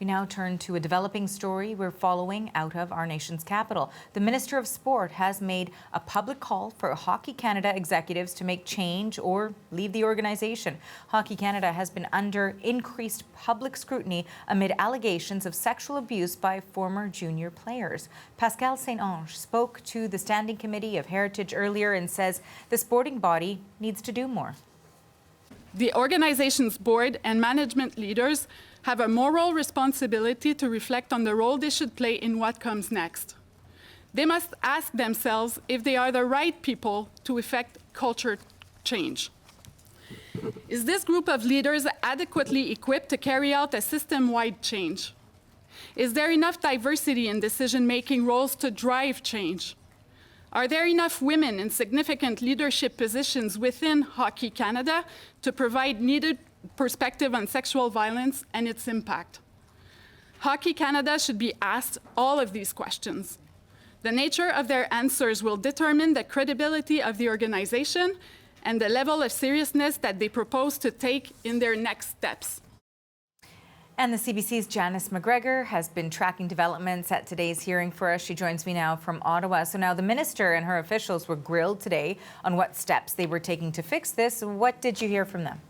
We now turn to a developing story we're following out of our nation's capital. The Minister of Sport has made a public call for Hockey Canada executives to make change or leave the organization. Hockey Canada has been under increased public scrutiny amid allegations of sexual abuse by former junior players. Pascal Saint-Onge spoke to the Standing Committee of Heritage earlier and says the sporting body needs to do more. The organization's board and management leaders have a moral responsibility to reflect on the role they should play in what comes next. They must ask themselves if they are the right people to effect culture change. Is this group of leaders adequately equipped to carry out a system-wide change? Is there enough diversity in decision-making roles to drive change? Are there enough women in significant leadership positions within Hockey Canada to provide needed perspective on sexual violence and its impact? Hockey Canada should be asked all of these questions. The nature of their answers will determine the credibility of the organization and the level of seriousness that they propose to take in their next steps. And the CBC's Janice McGregor has been tracking developments at today's hearing for us. She joins me now from Ottawa. So now the minister and her officials were grilled today on what steps they were taking to fix this. What did you hear from them?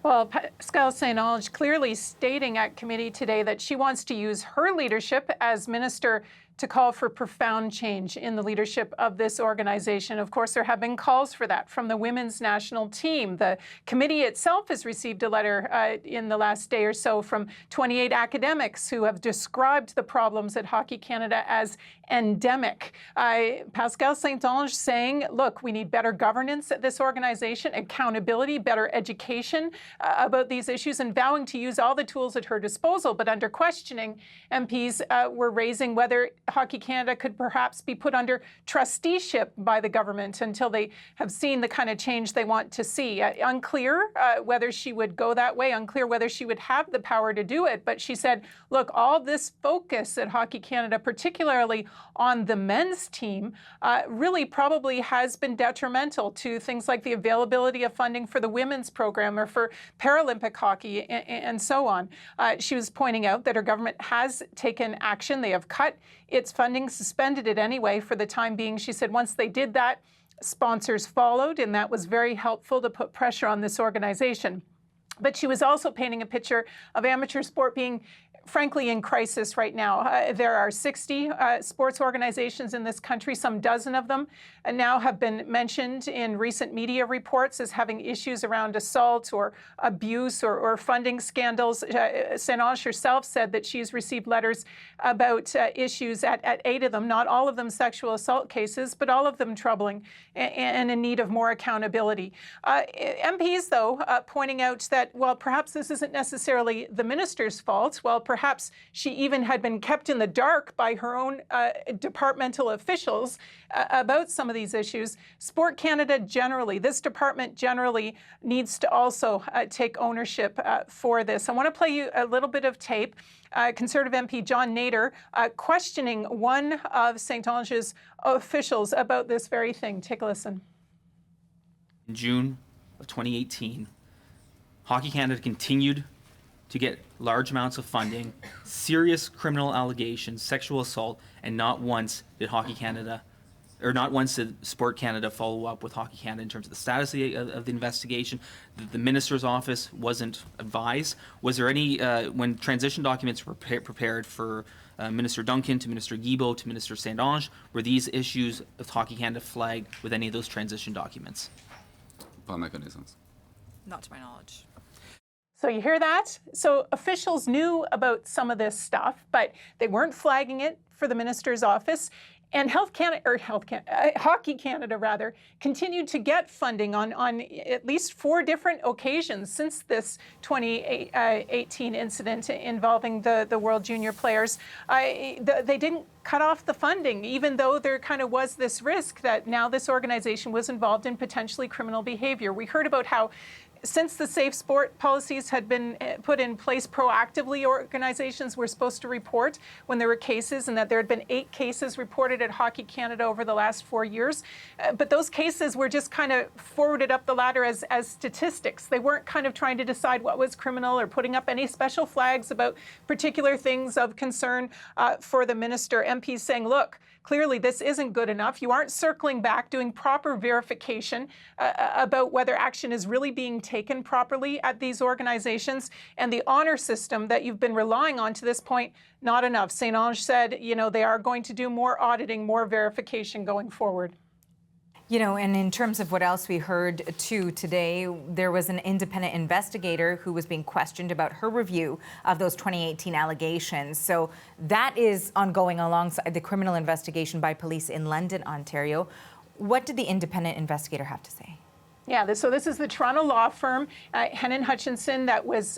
Well, Pascal Saint-Onge clearly stating at committee today that she wants to use her leadership as minister to call for profound change in the leadership of this organization. Of course, there have been calls for that from the women's national team. The committee itself has received a letter in the last day or so from 28 academics who have described the problems at Hockey Canada as endemic. Pascal Saint-Onge saying, look, we need better governance at this organization, accountability, better education about these issues, and vowing to use all the tools at her disposal. But under questioning, MPs were raising whether Hockey Canada could perhaps be put under trusteeship by the government until they have seen the kind of change they want to see. Unclear whether she would go that way, unclear whether she would have the power to do it. But she said, look, all this focus at Hockey Canada, particularly on the men's team, really probably has been detrimental to things like the availability of funding for the women's program or for Paralympic hockey and so on. She was pointing out that her government has taken action. They have cut its funding, suspended it anyway for the time being. She said once they did that, sponsors followed, and that was very helpful to put pressure on this organization. But she was also painting a picture of amateur sport being frankly in crisis right now. There are 60 sports organizations in this country, some dozen of them now have been mentioned in recent media reports as having issues around assault or abuse or funding scandals. Saint-Onge herself said that she's received letters about issues at 8 of them, not all of them sexual assault cases, but all of them troubling and in need of more accountability. MPs, though, pointing out that, well, perhaps this isn't necessarily the minister's fault. Well, perhaps she even had been kept in the dark by her own departmental officials about some of these issues. Sport Canada generally, this department generally needs to also take ownership for this. I want to play you a little bit of tape. Conservative MP John Nader questioning one of Saint-Onge's officials about this very thing. Take a listen. In June of 2018, Hockey Canada continued to get large amounts of funding, serious criminal allegations, sexual assault, and not once did Sport Canada follow up with Hockey Canada in terms of the status of the investigation. The minister's office wasn't advised. Was there any, when transition documents were prepared for Minister Duncan to Minister Guilbeault to Minister Saint-Onge, were these issues with Hockey Canada flagged with any of those transition documents? Pas ma connaissance. Not to my knowledge. So you hear that? So officials knew about some of this stuff, but they weren't flagging it for the minister's office. And Hockey Canada continued to get funding on at least 4 different occasions since this 2018 incident involving the World Junior players. They didn't cut off the funding, even though there kind of was this risk that now this organization was involved in potentially criminal behavior. We heard about how since the safe sport policies had been put in place proactively, organizations were supposed to report when there were cases, and that there had been 8 cases reported at Hockey Canada over the last 4 years. But those cases were just kind of forwarded up the ladder as statistics. They weren't kind of trying to decide what was criminal or putting up any special flags about particular things of concern for the minister. MPs saying, look, clearly this isn't good enough. You aren't circling back, doing proper verification about whether action is really being taken properly at these organizations. And the honor system that you've been relying on to this point, not enough. St. Ange said, they are going to do more auditing, more verification going forward. And in terms of what else we heard too today, there was an independent investigator who was being questioned about her review of those 2018 allegations. So that is ongoing alongside the criminal investigation by police in London, Ontario. What did the independent investigator have to say? Yeah, so this is the Toronto law firm, Hennon Hutchinson, that was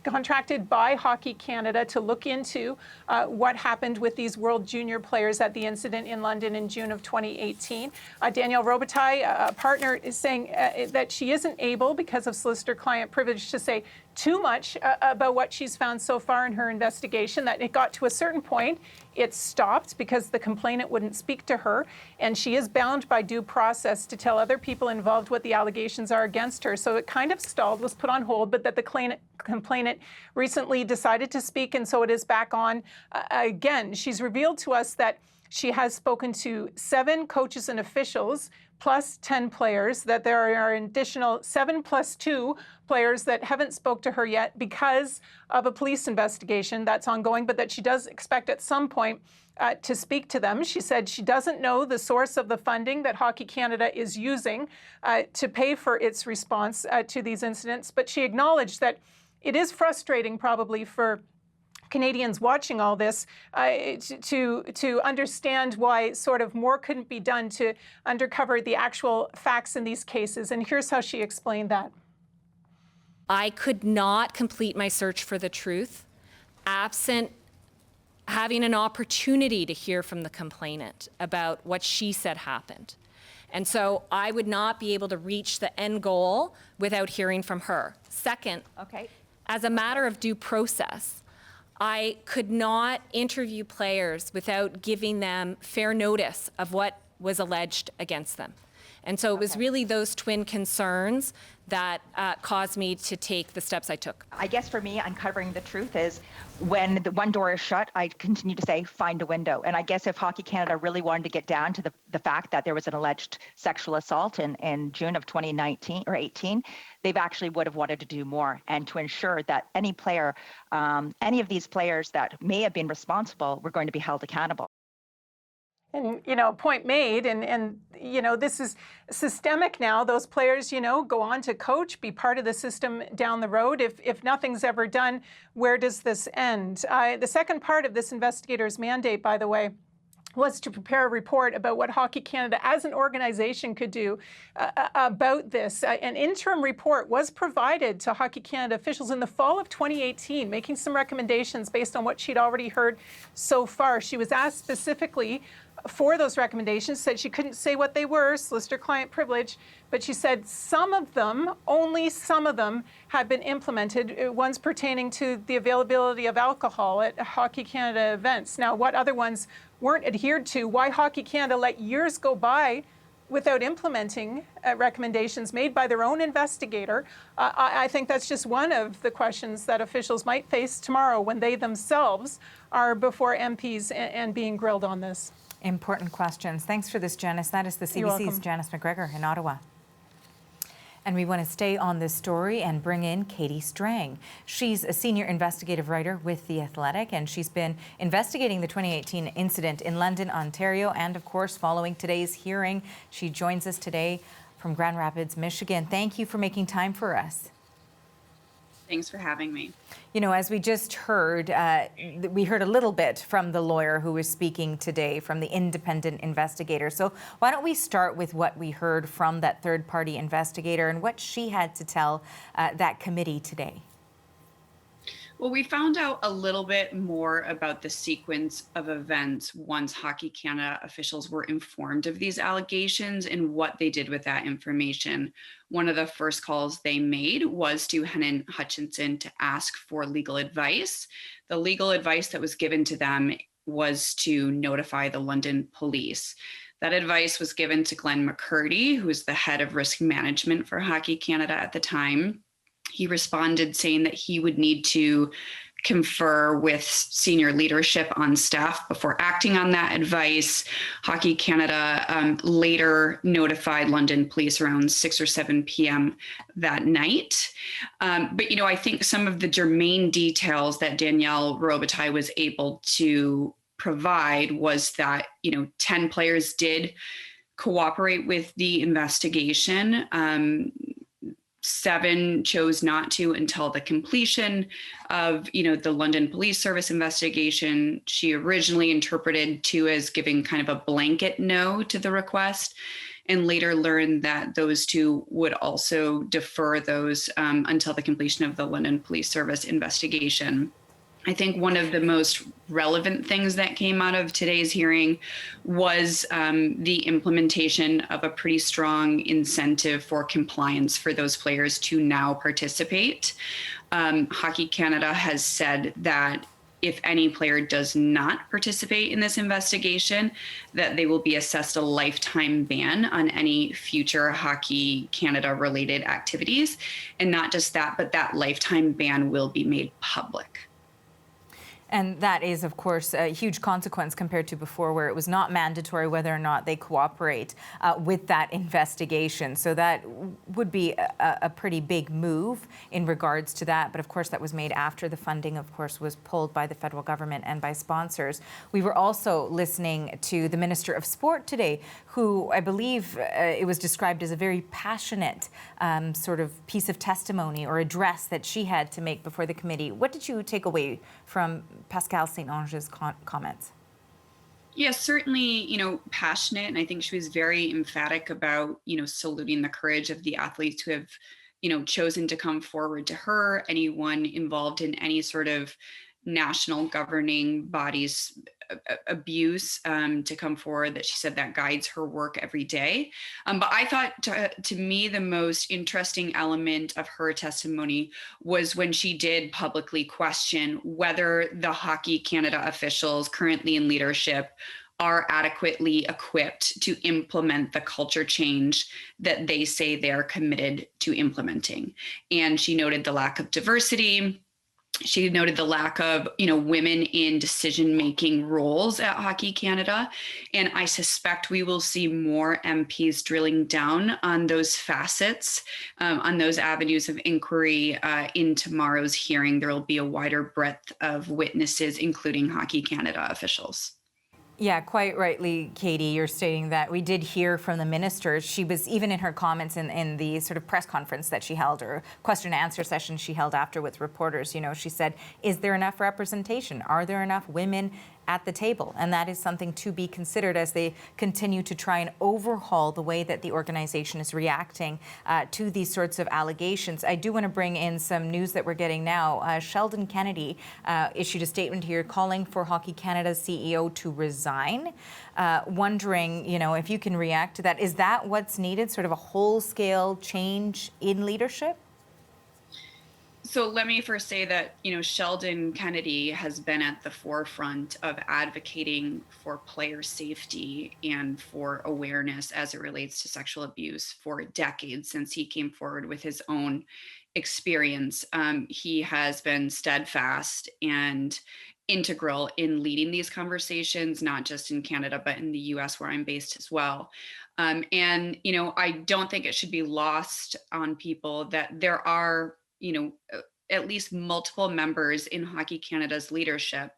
contracted by Hockey Canada to look into what happened with these World Junior players at the incident in London in June of 2018. Danielle Robitaille, a partner, is saying that she isn't able, because of solicitor-client privilege, to say too much about what she's found so far in her investigation, that it got to a certain point, it stopped because the complainant wouldn't speak to her, and she is bound by due process to tell other people involved what the allegations are against her. So it kind of stalled, was put on hold, but that the complainant recently decided to speak, and so it is back on again. She's revealed to us that she has spoken to 7 coaches and officials, plus 10 players, that there are an additional 7 plus 2 players that haven't spoke to her yet because of a police investigation that's ongoing, but that she does expect at some point to speak to them. She said she doesn't know the source of the funding that Hockey Canada is using to pay for its response to these incidents, but she acknowledged that it is frustrating probably for Canadians watching all this to understand why sort of more couldn't be done to uncover the actual facts in these cases. And here's how she explained that. I could not complete my search for the truth absent having an opportunity to hear from the complainant about what she said happened. And so I would not be able to reach the end goal without hearing from her. Second, as a matter of due process, I could not interview players without giving them fair notice of what was alleged against them. And so it was really those twin concerns that caused me to take the steps I took. I guess for me, uncovering the truth is when the one door is shut, I continue to say, find a window. And I guess if Hockey Canada really wanted to get down to the fact that there was an alleged sexual assault in June of 2019 or 18, they've actually would have wanted to do more and to ensure that any player, any of these players that may have been responsible were going to be held accountable. And, point made, and this is systemic now. Those players, go on to coach, be part of the system down the road. If nothing's ever done, where does this end? The second part of this investigator's mandate, by the way, was to prepare a report about what Hockey Canada as an organization could do about this. An interim report was provided to Hockey Canada officials in the fall of 2018, making some recommendations based on what she'd already heard so far. She was asked specifically for those recommendations, said she couldn't say what they were, solicitor-client privilege, but she said some of them, only some of them, had been implemented, ones pertaining to the availability of alcohol at Hockey Canada events. Now, what other ones weren't adhered to, why Hockey Canada let years go by without implementing recommendations made by their own investigator, I think that's just one of the questions that officials might face tomorrow when they themselves are before MPs and being grilled on this. Important questions. Thanks for this, Janice. That is the CBC's Janice McGregor in Ottawa. And we want to stay on this story and bring in Katie Strang. She's a senior investigative writer with The Athletic, and she's been investigating the 2018 incident in London, Ontario, and of course, following today's hearing. She joins us today from Grand Rapids, Michigan. Thank you for making time for us. Thanks for having me. As we just heard, we heard a little bit from the lawyer who was speaking today, from the independent investigator. So why don't we start with what we heard from that third-party investigator and what she had to tell that committee today? Well, we found out a little bit more about the sequence of events once Hockey Canada officials were informed of these allegations and what they did with that information. One of the first calls they made was to Hennon Hutchinson to ask for legal advice. The legal advice that was given to them was to notify the London police. That advice was given to Glenn McCurdy, who was the head of risk management for Hockey Canada at the time. He responded saying that he would need to confer with senior leadership on staff before acting on that advice. Hockey Canada later notified London police around 6 or 7 p.m. that night. But, I think some of the germane details that Danielle Robitaille was able to provide was that, 10 players did cooperate with the investigation. 7 chose not to until the completion of, the London Police Service investigation. She originally interpreted 2 as giving kind of a blanket no to the request, and later learned that those 2 would also defer those until the completion of the London Police Service investigation. I think one of the most relevant things that came out of today's hearing was the implementation of a pretty strong incentive for compliance for those players to now participate. Hockey Canada has said that if any player does not participate in this investigation, that they will be assessed a lifetime ban on any future Hockey Canada related activities. And not just that, but that lifetime ban will be made public. And that is, of course, a huge consequence compared to before, where it was not mandatory whether or not they cooperate with that investigation. So that would be a pretty big move in regards to that. But of course, that was made after the funding, of course, was pulled by the federal government and by sponsors. We were also listening to the Minister of Sport today, who I believe it was described as a very passionate sort of piece of testimony or address that she had to make before the committee. What did you take away from Pascal St-Onge's comments? Yes, certainly, passionate. And I think she was very emphatic about, saluting the courage of the athletes who have, chosen to come forward to her, anyone involved in any sort of national governing bodies abuse to come forward, that she said that guides her work every day. But I thought to me, the most interesting element of her testimony was when she did publicly question whether the Hockey Canada officials currently in leadership are adequately equipped to implement the culture change that they say they're committed to implementing. And she noted the lack of diversity. She noted the lack of, women in decision-making roles at Hockey Canada. And I suspect we will see more MPs drilling down on those facets, on those avenues of inquiry in tomorrow's hearing. There will be a wider breadth of witnesses, including Hockey Canada officials. Yeah, quite rightly, Katie, you're stating that. We did hear from the minister. She was, even in her comments in the sort of press conference that she held, or question and answer session she held after with reporters, she said, is there enough representation? Are there enough women at the table? And that is something to be considered as they continue to try and overhaul the way that the organization is reacting to these sorts of allegations. I do want to bring in some news that we're getting now. Sheldon Kennedy issued a statement here calling for Hockey Canada's CEO to resign. Wondering, if you can react to that. Is that what's needed, sort of a whole-scale change in leadership? So let me first say that, Sheldon Kennedy has been at the forefront of advocating for player safety and for awareness as it relates to sexual abuse for decades, since he came forward with his own experience. He has been steadfast and integral in leading these conversations, not just in Canada, but in the US, where I'm based as well. And, I don't think it should be lost on people that there are at least multiple members in Hockey Canada's leadership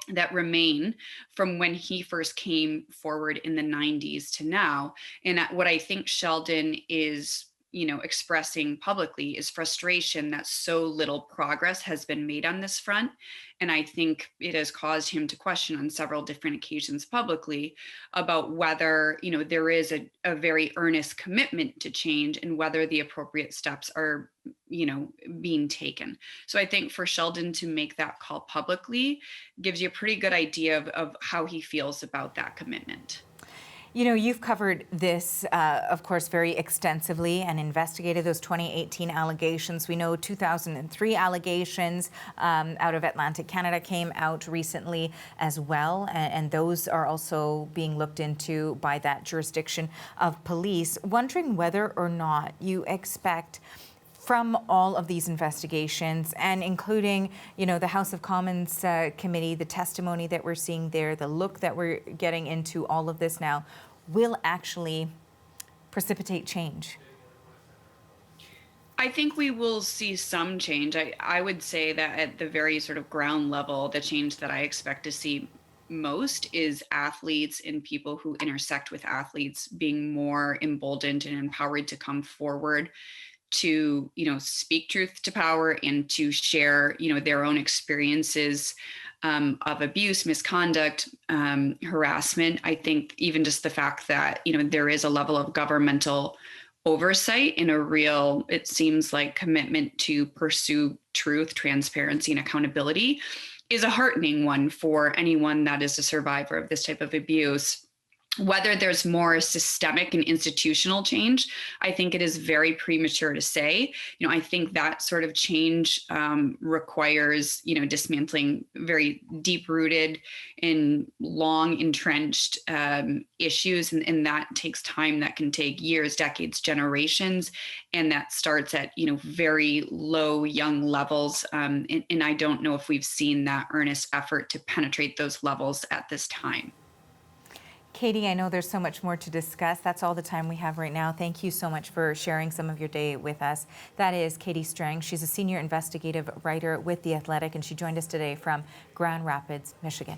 that remain from when he first came forward in the 90s to now. And what I think Sheldon is, expressing publicly is frustration that so little progress has been made on this front. And I think it has caused him to question on several different occasions publicly about whether, there is a very earnest commitment to change and whether the appropriate steps are, being taken. So I think for Sheldon to make that call publicly gives you a pretty good idea of how he feels about that commitment. You've covered this, of course, very extensively and investigated those 2018 allegations. We know 2003 allegations out of Atlantic Canada came out recently as well, and those are also being looked into by that jurisdiction of police. Wondering whether or not you expect from all of these investigations, and including, the House of Commons committee, the testimony that we're seeing there, the look that we're getting into all of this now, will actually precipitate change? I think we will see some change. I would say that at the very sort of ground level, the change that I expect to see most is athletes and people who intersect with athletes being more emboldened and empowered to come forward to, speak truth to power and to share, their own experiences of abuse, misconduct, harassment. I think even just the fact that, there is a level of governmental oversight and a real, it seems like, commitment to pursue truth, transparency, and accountability is a heartening one for anyone that is a survivor of this type of abuse. Whether there's more systemic and institutional change, I think it is very premature to say. I think that sort of change requires, dismantling very deep-rooted and long entrenched issues, and that takes time. That can take years, decades, generations, and that starts at very low, young levels. And I don't know if we've seen that earnest effort to penetrate those levels at this time. Katie, I know there's so much more to discuss. That's all the time we have right now. Thank you so much for sharing some of your day with us. That is Katie Strang. She's a senior investigative writer with The Athletic, and she joined us today from Grand Rapids, Michigan.